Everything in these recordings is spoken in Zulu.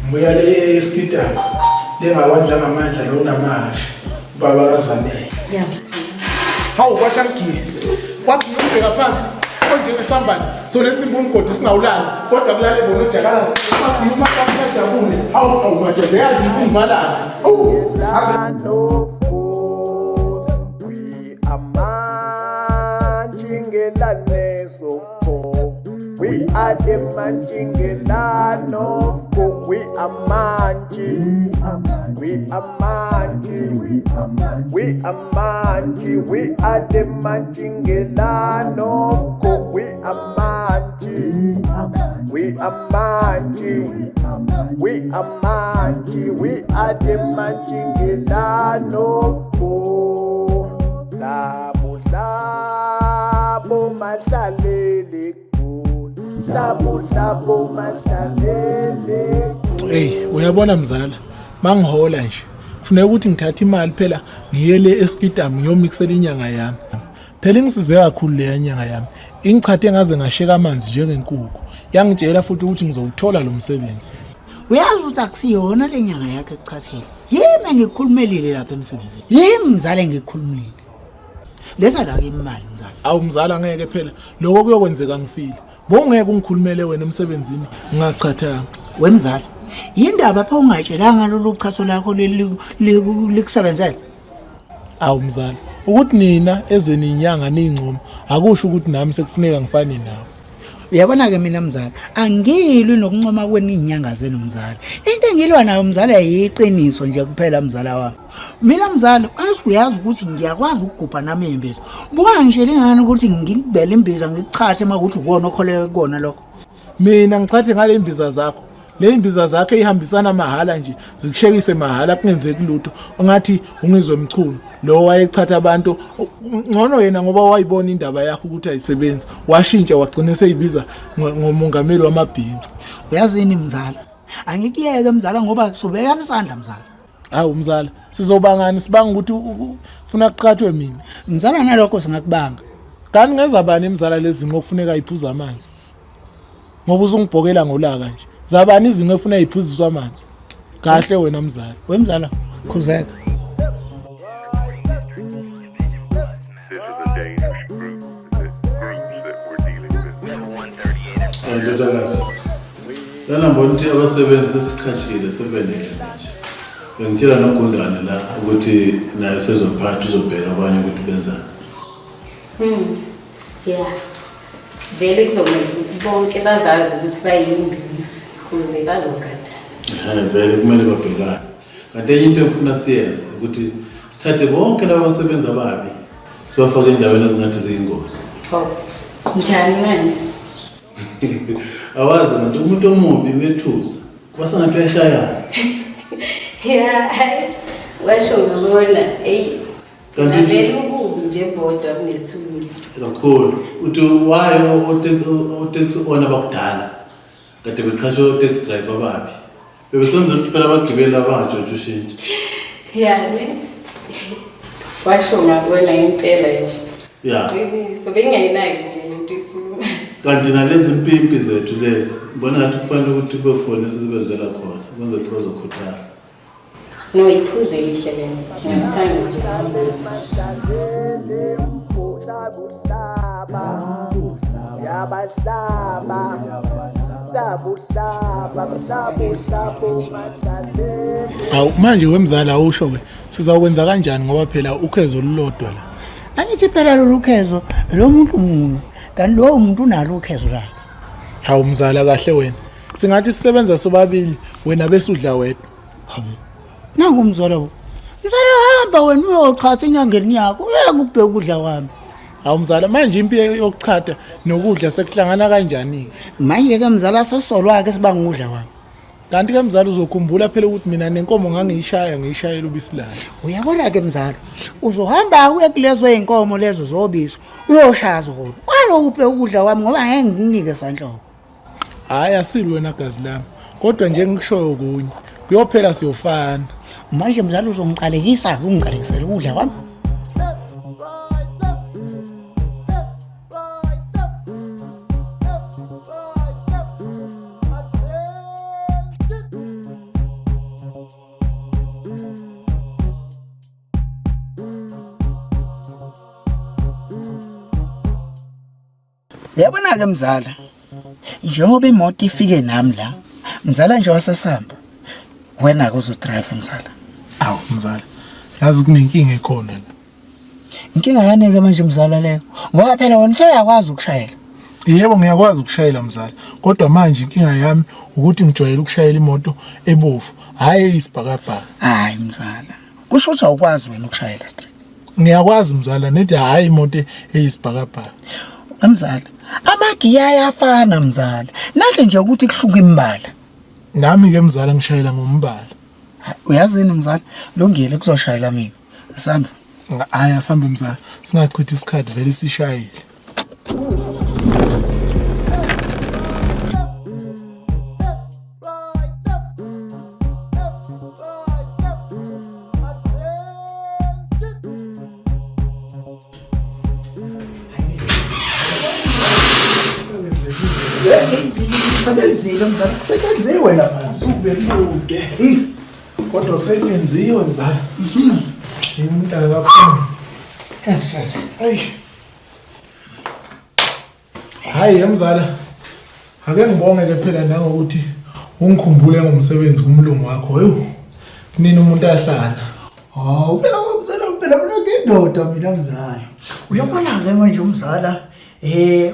Mbuya le skita lengawadla ngamandla lo unamanje baba kazanele. Hawu kwathangiye. Kwathi ngibheka phansi konje ngesambane so lesimbu umgodi singawulali kodwa kulale bona ujakalazi. Ngikhuluma kaJabule. Hawu manje leyazi impumalala. We are the Manjingelano, we are Manji, we are Manji, we are Manji, we are the Manjingelano, we are Manji, we are Manji, we are Manji, we are the Manjingelano, Labo Labo Masalele. Hey, uyabona mzala, mangihola nje. Kufuneka ukuthi ngithathe imali phela ngiye le eSkidam ngiyomixela inyanga yami. Phela ngisize kakhulu le nyanga yami. Ingichathe ngaze ngasheka amanzi njengenkukhu. Yangitshela futhi ukuthi ngizowuthola lo msebenzi. Uyazi ukuthi akusiyona le nyanga yakhe ekuchathela. Yimi ngikhulumelile lapha emsebenzini. Yimi mzala ngikhulumile. Lesa la imali mzala. Awu mzala ngeke phela. Lokho kuyokwenzeka ngifile. Bongeke ungikhulumele wena emsebenzini ngingachathanga. Wemzala, yindaba pha ungatshelanga lolu chaso lakho likusebenzela. Awu mzala, ukuthi nina ezeni inyanga ningcomo akusho ukuthi nami sekufuneka ngifane nawe. Uyabona ke mina mzala, angilwi nokuncoma kweni inyanga zenu mzala. Into engilwa nayo mzala yiqiniso nje kuphela mzala wami. Mina mzala, uyazi ukuthi ngiyakwazi ukugubha nami imbizo. Buka ngishela ngani ukuthi ngikubele imbiza ngikuchathe makuthi ukona okholeka kona lokho. Mina ngichathe ngale imbiza zakho. Le imbiza zakhe ihambisana mahala nje, zikushekise mahala kungenzeki lutho. Ungathi ungizwe emchunu. Lo wayechatha abantu ngcono yena ngoba wayibona indaba yakho ukuthi ayisebenzi. Washintsha wagcina seyibiza ngomongameli wamabhinqa. Uyazini mzala? Angikiyeke mzala ngoba sobekana isandla mzala. Hawu mzala, sizobangani sibanga ukuthi ufuna kuqhathwe mina. Mzala nalokho singakubanga. Kanti ngezabani imzala lezi ngokufuneka iphuza amanzi. Ngoba uzungibhokela ngolaka nje. Zabani izinto efuna iphuziswa amanzi. Kahle wena mzala. Wemzala, khuzeka. Ndodakazi. Lana mbonthi abasebenzi sesikhashile sebenele manje. Ngitshela noGundane la ukuthi nayo sezophatha uzobheka abanye ukuthi benzani. Yeah. Vele kuzomela ukuthi bonke bazazi ukuthi bayinduna kuze bazogada. Vele kumele babhekane. Kanti enye into engifuna siyenze ukuthi sithathe bonke labo basebenza ababi sibafake endaweni ezingathi ziyingozi. Njani manje? Awazi ngathi umuntu omubi wethusa kuba sengathi uyashayana. Yeah, washo ngibona kanti vele ububi nje bodwa kunesithunzi. Kakhulu uthi wayo otaxi owner bakudala kade beqhashe taxi driver ababi bebesenza ukuthi phela abagibeli abangajotsha ushintshe. Yeah ne washo ngabona impela nje. Yeah so bengayinaki nje lento ikhuluma. Kanti nalezi impimpi zethu lezi ngibona ngathi kufanele ukuthi kube khona esizobenzela khona kwenze ukuthi bazokhuthala. No iphuze ihle lena ngiyithanda nje. Awu manje wemzala awusho ke sizakwenza kanjani ngoba phela ukhezo lolodwa la. Angithi phela lolu khezo lo muntu munye kanti lo umuntu unalo ukhezo lakhe. Hawu mzala kahle wena. Singathi sisebenza sobabili wena bese udla wedwa. Hawu. Nangu umzala wo. Mzala hamba wena uyochatha enyangeni yakho uyakubheka ukudla kwami. Hawu mzala manje impi yokuchatha nokudla sekuhlangana kanjani? Manje ke mzala sesolwake sibanga ukudla kwami. Kanti ke mzala uzokhumbula phela ukuthi mina nenkomo ngangiyishayela ubisi layo. Uyabona ke mzala uzohamba uye kulezo einkomo lezo zobisi uyoshaya zona. Kwalo uphe ukudla kwami ngoba ngeke nginike sanhloko. Hayi asili wena gazi lami. Kodwa nje ngikushoyo kunye kuyophela siyofana. Manje mzala uzongiqalekisa ungiqalekisela ukudla kwami. Yabona ke mzala. Njengoba imoto ifike nami la, mzala nje wasesamba. Wena ke uzodrive mzala. Awu mzala. Yazi kunenkinga ekhona la. Inkinga yani ke manje mzala leyo. Ngoba phela wena useyakwazi ukushayela. Yebo ngiyakwazi ukushayela mzala. Kodwa manje inkinga yami ukuthi ngijwayele ukushayela imoto ebovu, hayi isibhakabhaka. Hayi mzala. Kusho ukuthi awukwazi wena ukushayela straight. Ngiyakwazi mzala, nethi hayi imoto eyisibhakabhaka. Mzala, amagiya ayafana mzala. Nahle nje ukuthi kuhluka imbala. Nami ke mzala ngishayela ngombala. Uyazini mzala, lungile kuzoshayela mina. Asamba. Hayi asambe mzala, singachithi isikhathi vele sishayile. Kusebenzile mzala, kusethenziwe lapha. Subeluke. Kodwa kusethenziwe mzala. Umuntu akaphumi. Yes. Hey. Hayi mzala. Ake ngibonge ke phela nangokuthi ungikhumbule ngomsebenzi kumlungu wakho. Hayo. Kunini umuntu ahlala. Hawu phela mzala phela ngindoda mina mzala. Uyabona ke manje umzala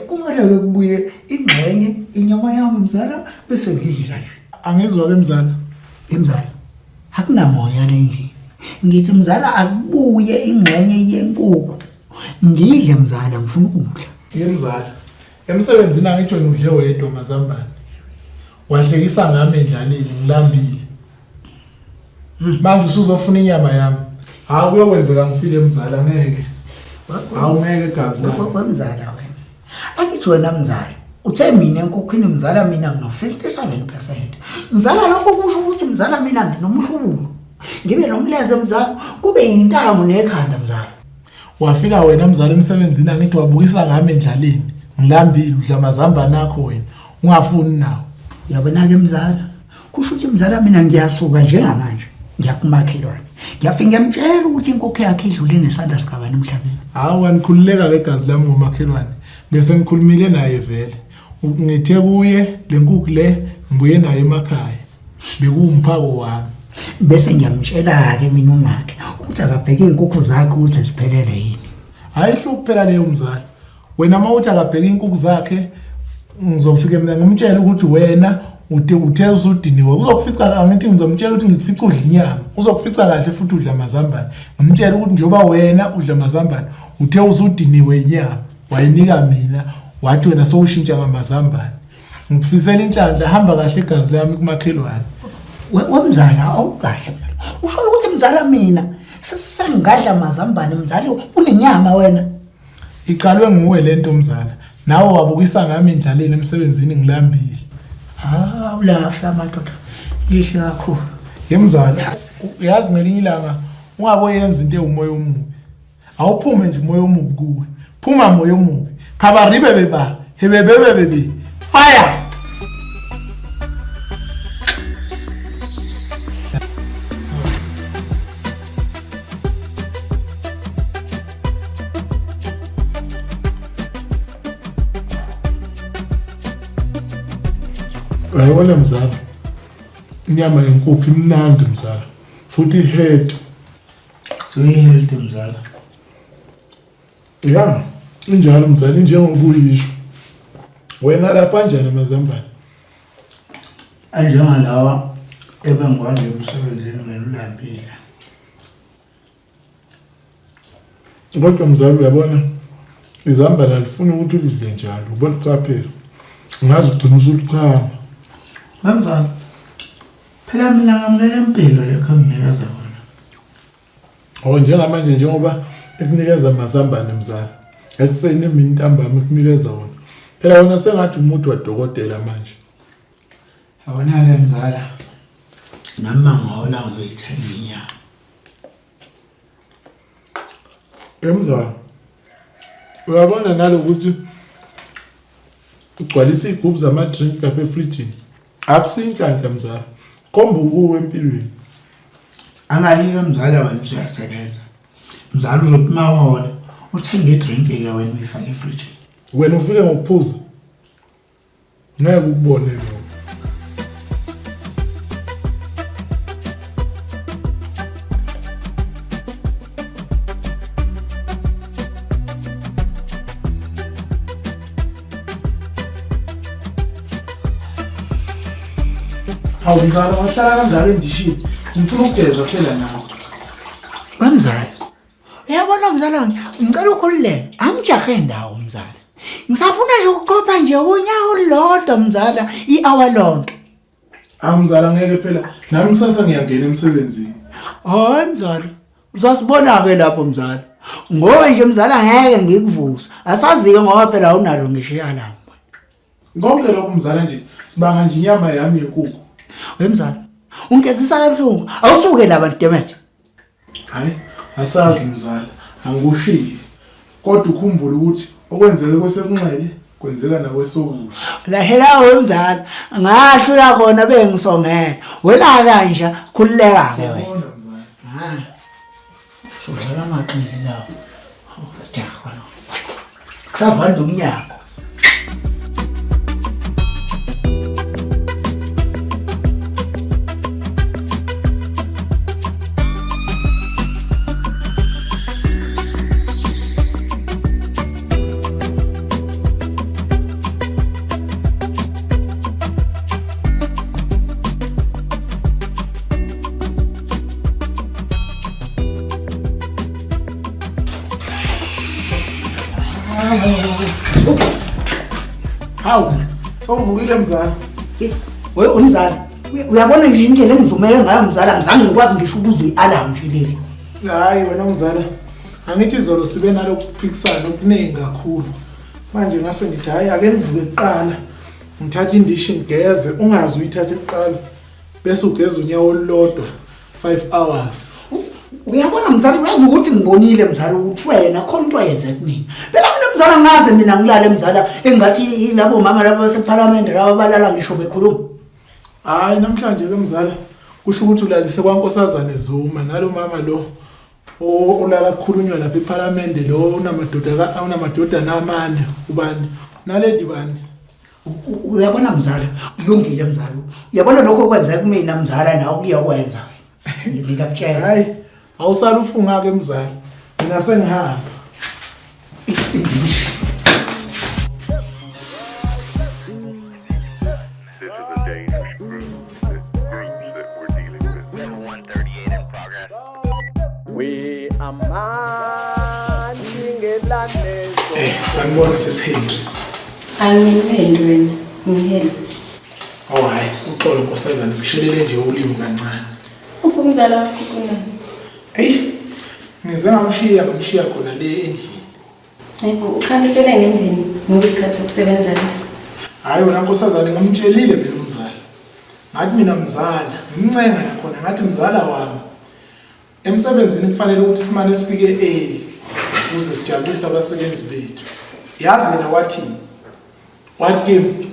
kumele ke kubuye ingxenye inyama yami mzala bese ngidla nje. Angizwa ke mzala. Mzala. Akunamoya nje. Ngithi mzala akubuye ingxenye yenkukhu. Ngidle mzala ngifuna ukudla. Mzala. Emsebenzini angitsho ngidle wedwa mazambane. Wahlekisa ngami endlaleni ngilambile. Manje usuzofuna inyama yami. Hawu kuyokwenzeka ngifile mzala ngeke. Awungeke gazi la. Mzala wena. Akithi wena mzala. Uthe mina enkokhini mzala mina ngino 57%. Mzala lokho kusho ukuthi mzala mina nginomhlubulo. Ngibe nomlenze mzala kube yintambo nekhanda mzala. Wafika wena mzala emsebenzini angithi wabukisa ngami endlaleni. Ngilambile udla mazambane akho wena. Ungafuni nawo. Yabona ke mzala. Kusho ukuthi mzala mina ngiyasuka njengamanje. Ngiyakumakhelwane. Ngiyafika ngiyamtshela ukuthi inkokho yakhe idlule ngesandla sikabani emhlabeni. Hawu wanikhululeka ngegazi lami ngomakhelwane. Bese ngikhulumile naye vele. Ngithe kuye lenkukhu le ngibuye nayo emakhaya. Bekuwumphako wami. Bese ngiyamtshela ke mina umakhe ukuthi akabheke inkukhu zakhe ukuthi ziphelele yini. Hayi hlupho phela leyo mzala. Wena mawuthi akabheke inkukhu zakhe ngizofika mina ngimtshela ukuthi wena uthe usudiniwe. Uzokufica angithi ngizomtshela ukuthi ngikufica udla inyama. Uzokufica kahle futhi udla mazambane. Ngimtshela ukuthi njoba wena udla mazambane uthe usudiniwe inyama. Wayinika mina wathi wena sowushintsha ngamazambane. Ngifisela inhlanhla hamba kahle igazi lami kumakhelwane. Wemzala awukahle. Usho ukuthi mzala mina sesengadla mazambane mzala unenyama wena. Iqalwe nguwe lento mzala. Nawe wabukisa ngami endlaleni emsebenzini ngilambile. Ulahla madoda. Lihle kakhulu. Yemzala, uyazi ngelinye ilanga ungaboyenza into eumoya omubi. Awuphume nje umoya omubi kuwe. Phuma moya omubi. Khabaribe beba. Hebebebebe. Fire! Ayibona mzala. Inyama yenkukhu imnandi mzala. Futhi ihead. Soyihealthy mzala. Ya, injalo mzala njengokuyisho. Wena lapha kanjani mazambane? Anjengalawa ebengwazi emsebenzini ngelulambile. Kodwa mzala uyabona izambane alifuni ukuthi ulidle njalo. Ubona uqaphela. Ngazi ugcina usulichama. Mzala. Phela mina ngamlela impilo lekho nginikeza wona. Njengamanje njengoba ekunikeza amazambane mzala. Ekuseni mina intambama ekunikeza wona. Phela wona sengathi umuntu wadokotela manje. Awona ke mzala. Nami ngawona ngizoyithenga inyama. Mzala. Uyabona nalokuthi ugcwalisa igubhu zama-drink lapha efrijini. Akusinhlanhla mzala. Komba ukuwe empilweni. Angalike mzala wena uyasebenza. Mzala uzothi mawona uthenge idrink ke wena uyifake efrijini. Wena ufike ngokuphuza. Ngeke ukubone lo. Hawu mzala wahlala kanjalo endishini. Ngifuna ukugeza phela nawe. Wemzala. Uyabona mzala wami, ngicela ukhululeke. Angijahe ndawo mzala. Ngisafuna nje ukuqopha nje unyawo olulodwa mzala i-hour lonke. Mzala ngeke phela nami kusasa ngiyangena emsebenzini. Hayi mzala. Uzasibona ke lapho mzala. Ngoba nje mzala ngeke ngikuvusa. Asazi-ke ngoba phela awunalo ngisho i-alarm. Konke lokho mzala nje sibanga nje inyama yami yenkukhu. Wemzala. Ungezisa kabuhlungu. Awusuke la bantu demethe. Hayi, asazi mzala. Angikushiye. Kodwa ukhumbule ukuthi okwenzeke kwesekunxele kwenzeka nakwesokusha. Lahela wemzala. Ngahlula khona bengisongela. Wela kanje khululeka ke wena. Sawona mzala. Sudlala amaqini lawo. Jaha lo. Kusavanda umnyaka. Hawu, sawuvukile mzala. We umzala. Uyabona nje indlela engizumeke ngayo mzala ngizange ngikwazi ngisho ukuzwa i-alarm nje leli. Hayi wena mzala. Angithi izolo sibe nalokuphikisana okuningi kakhulu. Manje ngase ngithi hayi ake ngivuke kuqala. Ngithatha indishi ngigeze, ungazi uyithatha kuqala. Bese ugeza unyawo olulodwa 5 hours. Uyabona mzala uyazi ukuthi ngibonile mzala ukuthi wena khona into ayenza kumina. Phela mina mzala ngaze mina ngilale mzala engathi labo mama labo baseParliament labo balala ngisho bekhuluma. Hayi namhlanje ke mzala kusho ukuthi ulalise kwaNkosazane Zuma nalo mama lo olala kukhulunywa lapha eParliament lo unamadodana amane ubani naledi bani. Uyabona mzala kulungile mzala. Uyabona lokho kwenzeka kumina mzala nawe kuyakwenza wena. Ngikakutshela. Hayi awusala ufunga ke mzala. Mina sengihamba. We are marching elanezo. Sanibona sesihengi. Angimeli wena, ngiheli. Hayi, uxolo Nkosazane ngishelele nje ulimi kancane. Umzala wakho kunani? Hey, ngize ngamshiya khona le endlini. Hayibo, ukhamisele ngendlini ngoba isikhathi sokusebenza lesi. Hayi wena Nkosazane ngamtshelile mina umzala. Ngathi mina mzala, ngimncenga nakhona ngathi mzala wami. Emsebenzini kufanele ukuthi simane sifike early ukuze sijabulise abasebenzi bethu. Yazi yena wathi kimi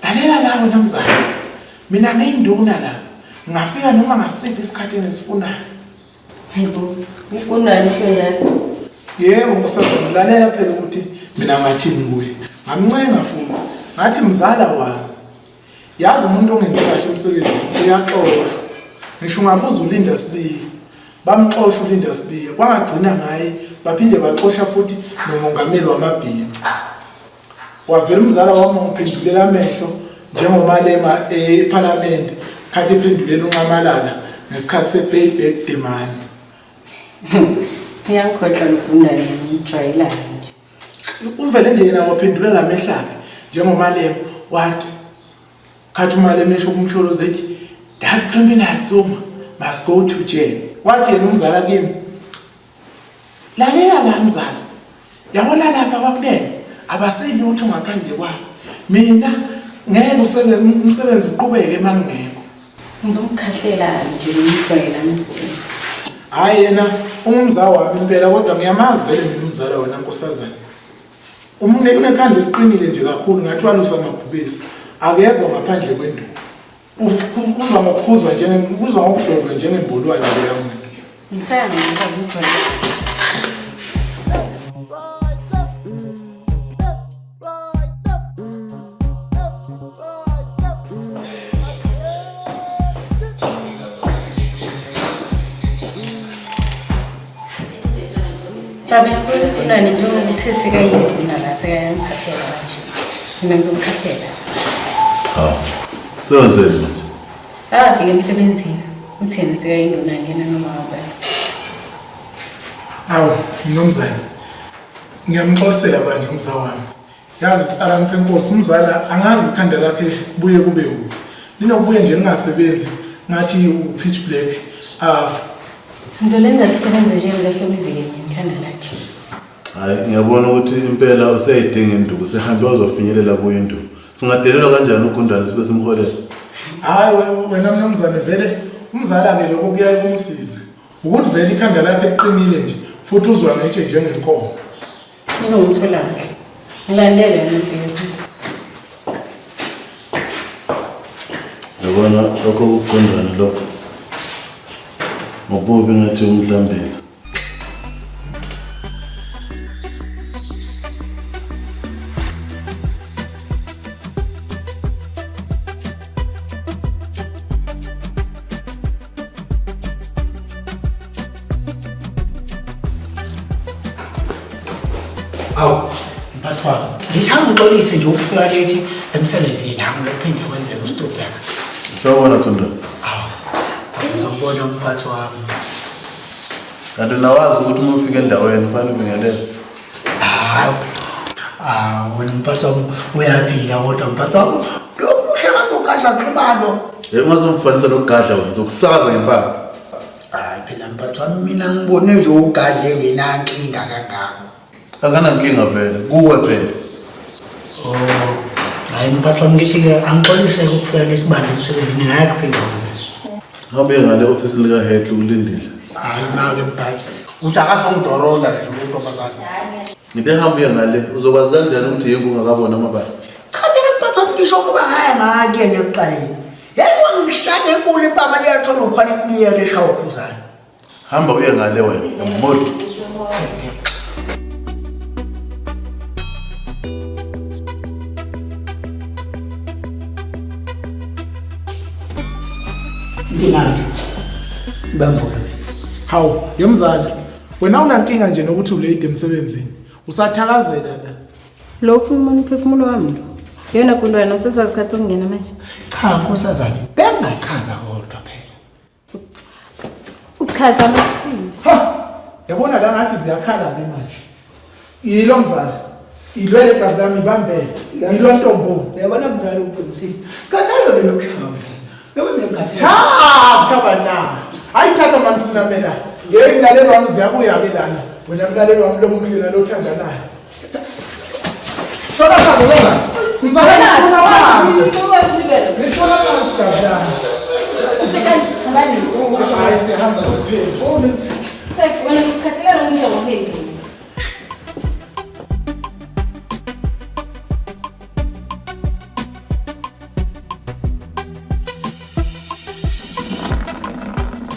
lalela la wena mzala. Mina ngiyinduna la. Ngafika noma ngasiphi isikhathi engisifunayo. Hayibo, kunani isho yakho? Yebo Nkosazane lalela phela ukuthi mina ngathini kuye. Ngamncenga futhi. Ngathi mzala wami. Yazi umuntu ongenzi kahle umsebenzi uyaxoshwa. Ngisho ungabuza uLinda Sibiya. Bamxosha uLinda Sibiya. Kwangagcina ngaye baphinde baxosha futhi nomongameli wamabhinqa. Wavela umzala wami ngiphendulela amehlo njengomalema eParliament khathi ephendulela uNcamalala ngesikhathi sepayback demand. Ngiyangikhohlwa lokundana ngijwayela nje. Uvele nje yena waphendulela amehlaphi njengomalema wathi khathi umalema esho kumhlolo zethi that criminal Zuma must go to jail. Wathi yena umzala kimi lalela la mzala. Yabona lapha kwakunene abaseli ukuthi ngaphandle kwabo. Mina ngeke umsebenzi uqhubeke mangekho. Ngizomkhahlela nje ngijwayela nje. Hayi yena umzala wami impela kodwa ngiyamazi vele mina umzala wena Nkosazane. Unekhanda liqinile nje kakhulu ngathi walusa amabhubesi. Akezwe ngaphandle kwenduku. Uzwa ngokukhuzwa uzwa ngokudlodwa njengembolwane le yamuntu. Ngisaya ngijwayela. Baba unani njengokuthi sekayinduna la sekayangiphathela kanje. Mina ngizomkhathela. Senzeni manje? Afike emsebenzini. Utheni sekayinduna ngena noma ngabanzi. Awu, mnumzane. Ngiyamxosela bandla umzawami. Yazi Salam Senkosi umzala angazi ikhanda lakhe buye kube u. Linokubuye nje lingasebenzi ngathi u-pitch black afa. Ngizolenza lisebenze njengolesomizi ngekhanda lakhe. Hayi ngiyabona ukuthi impela useyidinga induku sehambe wazofinyelela kuyo induku. Singadelelwa kanjani uGundane sibe simholela? Hayi wena mnumzane vele umzala ke lokho kuyaye kumsiza. Ukuthi vele ikhanda lakhe liqinile nje futhi uzwa ngetshe njengenkomo. Uzongithola kahle. Ngilandele ngempilo. Yabona lokho uGundane lokho. Ngobubi ngathi umhlambela. Awu, mphathwa. Ngishangixolise nje ukufika lethi emsebenzini nami lokuphinde kwenzeke usitobheka. Sawubona Gundane. Awusawubona umphathi wami. Kanti nawazi ukuthi uma ufika endaweni kufanele ubingelele. Wena mphathi wami uyaphila kodwa mphathi wami lo musha ngazogadla xibalo. Ungazomfanisa lokugadla wena uzokusaza ngempala. Phela mphathi wami mina ngibone nje ugadle ngenankinga kangako. Akanankinga vele kuwe phela. Hayi mphathi wami ngithi-ke angixolise ukufika lesibanda emsebenzini ngeke kuphinde kwenzeke. Ngabe ngale office lika head ukulindile. Hayi make mphathi. Uthi akasongidorola nje untombazane. Ngide hambe ngale uzokwazi kanjani ukuthi yingu ungakabona amabala. Cha mina mphathi wami ngisho ukuba ngaya ngakuyena ekuqaleni. Yebo ngishade enkulu impama liyathola ukhona ikubiyela eshawa uphuzana. Hamba uye ngale wena ngimoli. Ndingathi bambona. Hawu, yemzala. Wena unankinga nje nokuthi ulate emsebenzini. Usathakazela la. Lo ufuna umphefumulo wami lo. Yena Gundane usesasikhathi sokungena manje. Cha nkosazana, bengachaza kodwa phela. Uchaza amasimo. Ha! Yabona la ngathi ziyakhala ke manje. Yilo mzala. Ilwele gazi lami ibambele. Yilo ntombo. Uyabona mzala uqinisile. Kasalo belokushaya. Yebo ngekhathi. Cha bana. Ayithatha mamsinamela. Ngeke ngilaleli wami ziyabuya ke lana. Wena mlaleli wami lomkhlela lothandanayo. Shola phansi wena. Ngizakela phansi. Ngithola phansi gazi lami. Hayi sihamba sesiye. Wena ukukhathalela ngidla ngopheli.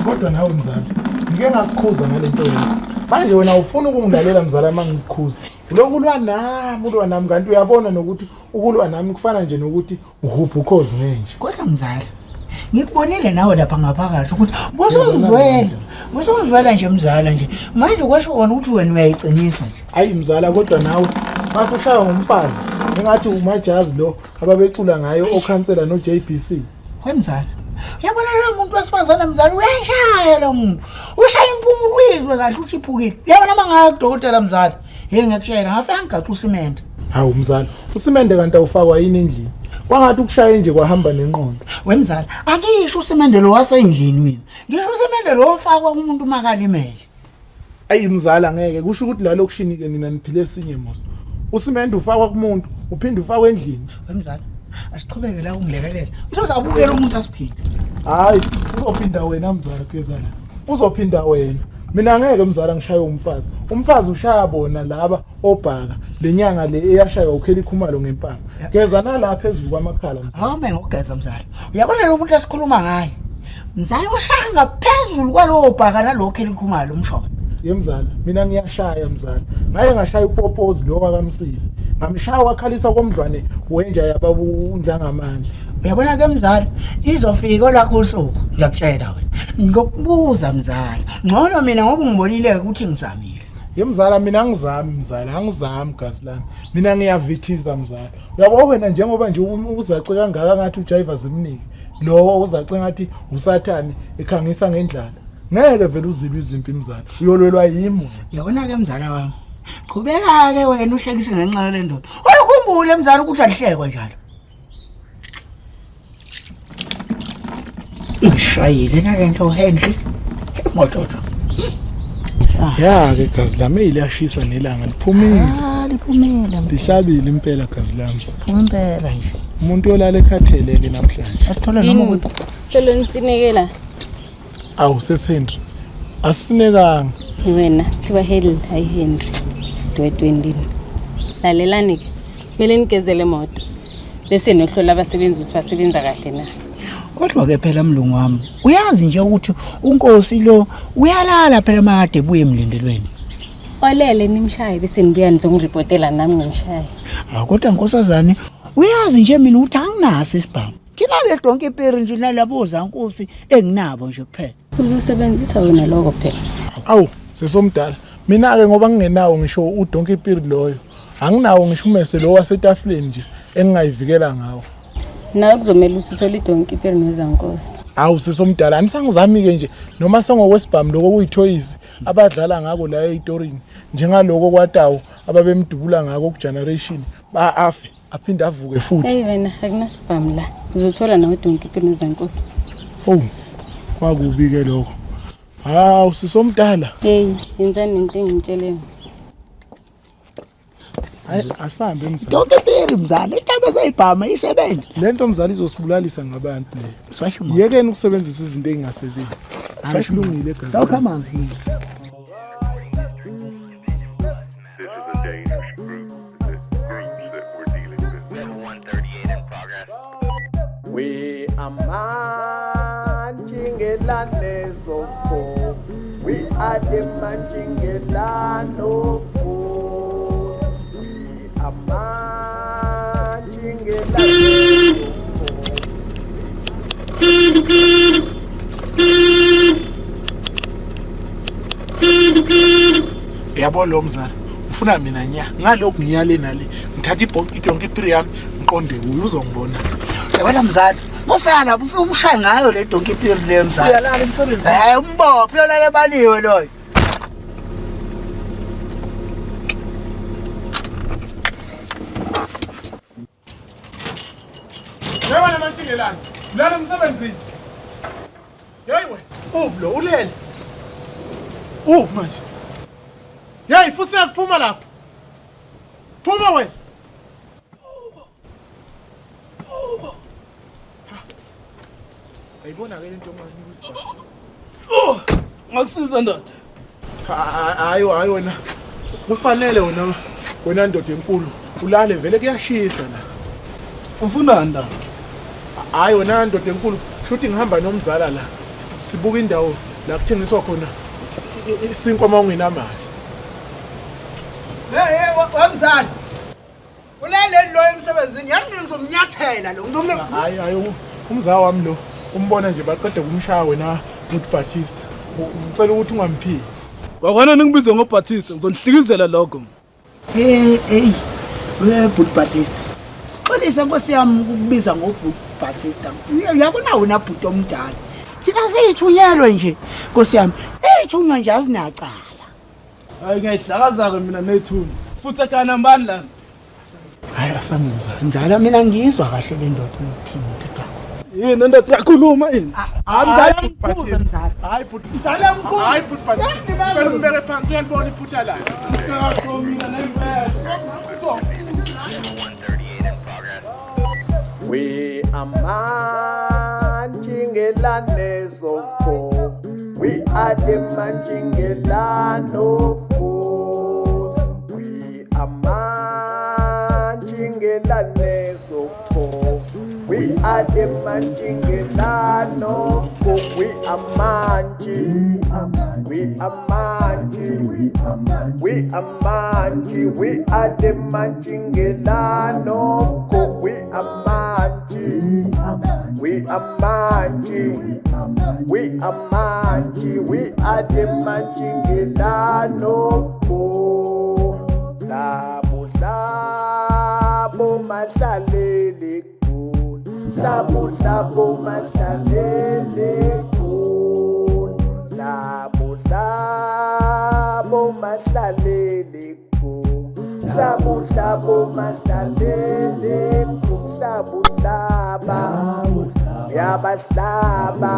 Kodwa nawe mzala, ngike ngakukhuza ngalento yakho. Manje wena ufuna ukungilalela mzala mangikukhuza. Ulokulwa nami kanti uyabona nokuthi ukulwa nami kufana nje nokuthi uhupha ukhozi nje. Kodwa mzala, ngikubonile nawe lapha ngaphakathi ukuthi bosongizwela nje mzala nje. Manje kwasho wona ukuthi wena uyayiqinisa nje. Hayi mzala kodwa nawe masushaya ngomfazi. Engathi umajazi lo ababecula ngayo okhansela no JBC. Wemzala. Uyabona lo muntu wesifazana mzala uyashaya lo muntu. Ushaya impumulo uyizwe kahle uthi iphukile. Uyabona mangaka udokotela mzala. Ngiyakutshela ngafika ngigaxa usimende. Hawu mzala, usimende kanti awufakwa yini endlini? Kwangathi ukushaya nje kwahamba nenqondo. Wemzala, akisho usimende lo wasendlini mina. Ngisho usimende lo ofakwa kumuntu makalimele. Ayi mzala ngeke kusho ukuthi la lokushini ke nina niphile esinye mosa. Usimende ufakwa kumuntu, uphinde ufakwe endlini. Wemzala, asiqhubeke la ungilekelela. Usozabukela umuntu asiphile. Hayi, uzophinda wena mzala keza la. Uzophinda wena. Mina ngeke mzala ngishaye umfazi. Umfazi ushaya bona laba obhaka. Lenyanga le eyashaywa ukheli khumalo ngempama. Geza nala phezulu kwamakhala mzala. Hawu mina ngogeza mzala. Uyabona lo muntu asikhuluma ngaye. Mzala ushaya ngaphezulu kwalowo bhaka nalokho elikhumalo umshona. Yemzala, mina ngiyashaya mzala. Ngaye ngashaya upopozi lo wakamsile. Ngamshaya wakhalisa komdlwane wenja yababu njangamandla. Uyabona ke mzala, izofika lakho usuku ngiyakutshela wena. Ngokubuza mzala. Ngcono mina ngoba ngibonile ukuthi ngizamile. Yemzala mina angizami mzala, angizami gazi lami. Mina ngiyavithiza mzala. Uyabo wena njengoba nje uzace kangaka ngathi uJiva zimnike. Lo uzace ngathi usathane ekhangisa ngendlala. Ngeke vele uzibe izimpi mzala. Uyolwelwa yimo. Yabona ke mzala wami. Qhubeka ke wena uhlekise ngenxa le ndoda. Uyakhumbula mzala ukuthi alihlekwa njalo. Ishayile na lento Henry. Moto. Ya ke gazi lami eliyashisa nelanga liphumile. Liphumile. Lihlabile impela gazi lami. Impela nje. Umuntu olala ekhathelele namhlanje. Asithola noma ukuthi Selonisinekela. Awu seShenry. Asinekanga. Wena thiwa Helen hayi Henry. Sidwedwendini. Lalelani ke. Kumele nigezele imoto. Bese nohlola abasebenzi ukuthi basebenza kahle na. kodwa ke phela mlungu wami uyazi nje ukuthi unkosi lo uyalala phela made buye emlindelweni. Olele nimshaye bese nibuya nizongirepotela nami ngimshaye. Kodwa nkosazane uyazi nje mina ukuthi anginaso isibhamu. Kilale donke iperi nje nalabo zankosi enginabo nje kuphela. Uzosebenzisa wena lokho phela. Awu sesomdala. Mina ke ngoba ngingenawo ngisho udonke period loyo. Anginawo ngisho umese lo wasetafuleni nje engingayivikela ngawo. Nawe kuzomela usithole idonke period nezankosi. Awu sesomdala anisangizami ke nje noma songokwesibhamu lokho kuyithoyizi abadlala ngako la eitorini njengaloko kwatawu ababemdubula ngako ku generation ba afe aphinde avuke futhi. Hey wena akunasibhamu la. Uzothola nawe idonke period nezankosi. Oh. Kwakubi ke lokho. Hawu sisomdala. Hey, yenzani into engimtsheleyo. Hayi asambe mzala. Donke iperi mzala intaba zayibhama isebenza. Lento mzala izosibulalisa ngabantu le. Swasho. Yekeni ukusebenzisa izinto engasebenzi. Swashilungile gazi. Sawukha amanzi. This is a dangerous group. The groups that we're dealing with. 138 in progress. We are marching Elanezoko. We are the marching Elanoko. We are marching Elanezoko. Yabo lo mzala ufuna mina nya ngalokho ngiyale nale ngithatha idonke ipiri yami ngiqonde kuyo uzongibona. Yabona mzala mufika lapho ufika umshaye ngayo le donke ipiri le mzala. Uyalala emsebenzini. Umbophe yona le baliwe loyo. Yabona mantsingelana. Ulala emsebenzini. Yeyiwe, ublo ulele. Manje. Yayi futhi ukuphuma lapha. Phuma wena. Ayibona ke into manje kusibhamu. Ngakusiza ndoda. Hayi wena. Kufanele wena ndoda enkulu ulale vele kuyashisa la. Ufuna ndaba? Hayi wena ndoda enkulu shuthi ngihamba nomzala la. Sibuka indawo la kuthengiswa khona isinkwa mawungenamali. Wamzala. Ulele lo emsebenzini yani ngizomnyathela lo. Hayi umzala wami lo umbona nje baqede kumshaya wena uthi Batista. Ngicela ukuthi ungamphiki. Kwakwana ningibize ngoBaptista ngizonihlikizela lokho. Hey, Bud Batista. Siqolisa nkosi yami ukukubiza ngoBud Batista. Uyabona wena bhuti omdala. Thina siyithunyelwe nje nkosi yami. Ethunywa nje azinacala. Hayi ngiyahlakaza mina nethuni. Futhi akana mbani lana? Hayi asamuzala. Mzala mina ngizwa kahle le ndoda uthini ndoda. Yini ndoda yakhuluma yini? Hayi Batista. Hayi Batista. Mzala mkhulu. Hayi Batista. Phela umbeke phansi uyalibona iphutha la. Mina nempela. 138 in progress. We are marching Elanezoko. We are the marching Elanoko. We are marching Elanezoko. We are the marching Elanoko. We are marching. We are marching. We are marching. We are marching. We are the marching Elanoko. We are marching. We are manji. We are manji. We are the manjingelano. Sabu sabu masalele kun. Sabu sabu masalele kun. Sabu sabu masalele kun. Sabu sabu masalele kun. Sabu saba yaba saba.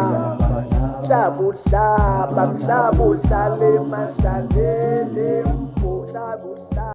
Sabu saba sabu sale masalele kun. Sabu saba.